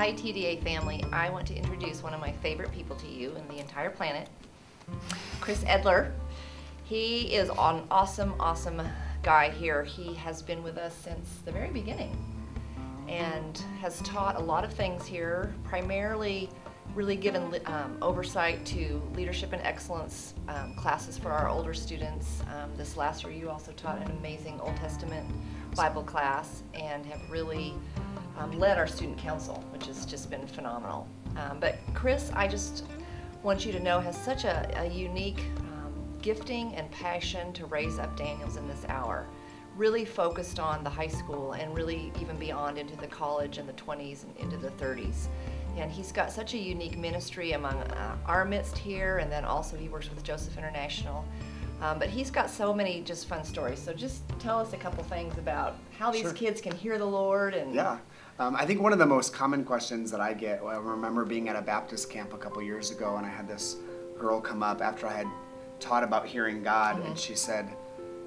Hi TDA family, I want to introduce one of my favorite people to you in the entire planet, Kris Edler. He is an awesome guy here. He has been with us since the very beginning and has taught a lot of things here, primarily really given oversight to leadership and excellence classes for our older students. This last year you also taught an amazing Old Testament Bible class and have really led our student council, which has just been phenomenal. But Kris, I just want you to know, has such a unique gifting and passion to raise up Daniels in this hour. Really focused on the high school and really even beyond into the college and the 20s and into the 30s. And he's got such a unique ministry among our midst here, and then also he works with Joseph International. But he's got so many just fun stories. So just tell us a couple things about how these kids can hear the Lord. And yeah, I think one of the most common questions that I get, I remember being at a Baptist camp a couple years ago, and I had this girl come up after I had taught about hearing God, and she said,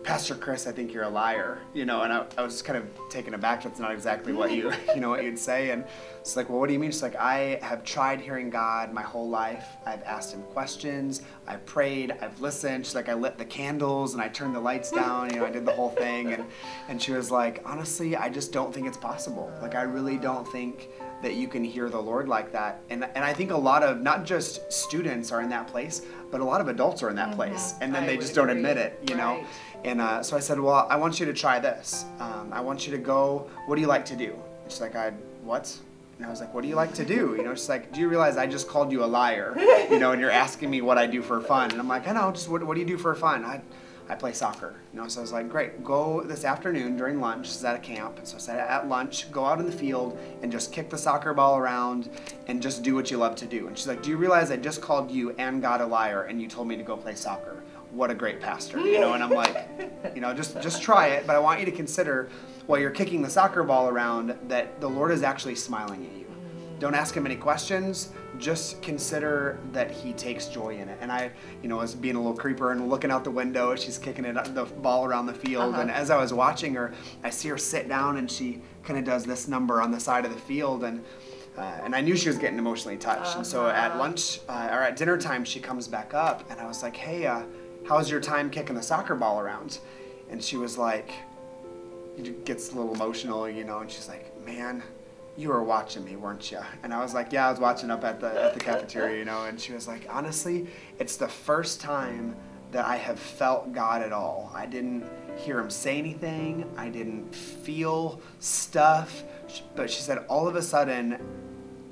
"Pastor Kris, I think you're a liar," and I was kind of taken aback. That's not exactly what what you'd say. And it's like, well, what do you mean? She's like, I have tried hearing God my whole life. I've asked him questions. I've prayed. I've listened. She's like, I lit the candles and I turned the lights down. I did the whole thing. And she was like, honestly, I just don't think it's possible. Like, I really don't think that you can hear the Lord like that. And I think a lot of, not just students are in that place, but a lot of adults are in that place. And then they just don't admit it, know? And so I said, well, I want you to try this. I want you to go, what do you like to do? And she's like, what? And I was like, what do you like to do? She's like, do you realize I just called you a liar? And you're asking me what I do for fun. And I'm like, I know, just what do you do for fun? I play soccer. So I was like, great, go this afternoon during lunch. This is at a camp. So I said, at lunch, go out in the field and just kick the soccer ball around and just do what you love to do. And she's like, do you realize I just called you and God a liar and you told me to go play soccer? What a great pastor, and I'm like, just try it, but I want you to consider while you're kicking the soccer ball around that the Lord is actually smiling at you. Don't ask him any questions, just consider that he takes joy in it. And I, was being a little creeper and looking out the window as she's kicking the ball around the field, and as I was watching her, I see her sit down and she kind of does this number on the side of the field, and I knew she was getting emotionally touched. And so at lunch, or at dinner time, she comes back up, and I was like, hey, how's your time kicking the soccer ball around? And she was like, gets a little emotional, and she's like, man, you were watching me, weren't you? And I was like, yeah, I was watching up at the cafeteria, and she was like, honestly, it's the first time that I have felt God at all. I didn't hear him say anything. I didn't feel stuff. But she said, all of a sudden,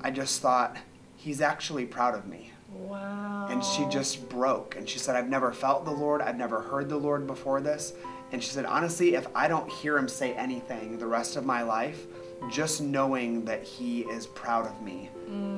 I just thought, he's actually proud of me. Wow. And she just broke. And she said, I've never felt the Lord. I've never heard the Lord before this. And she said, honestly, if I don't hear him say anything the rest of my life, just knowing that he is proud of me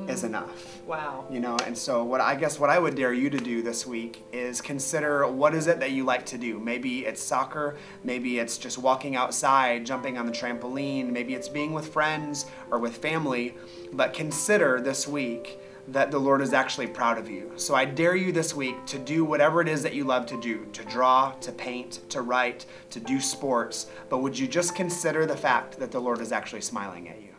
is enough. Wow. And so what I would dare you to do this week is consider, what is it that you like to do? Maybe it's soccer, maybe it's just walking outside, jumping on the trampoline, maybe it's being with friends or with family, but consider this week that the Lord is actually proud of you. So I dare you this week to do whatever it is that you love to do, to draw, to paint, to write, to do sports, but would you just consider the fact that the Lord is actually smiling at you?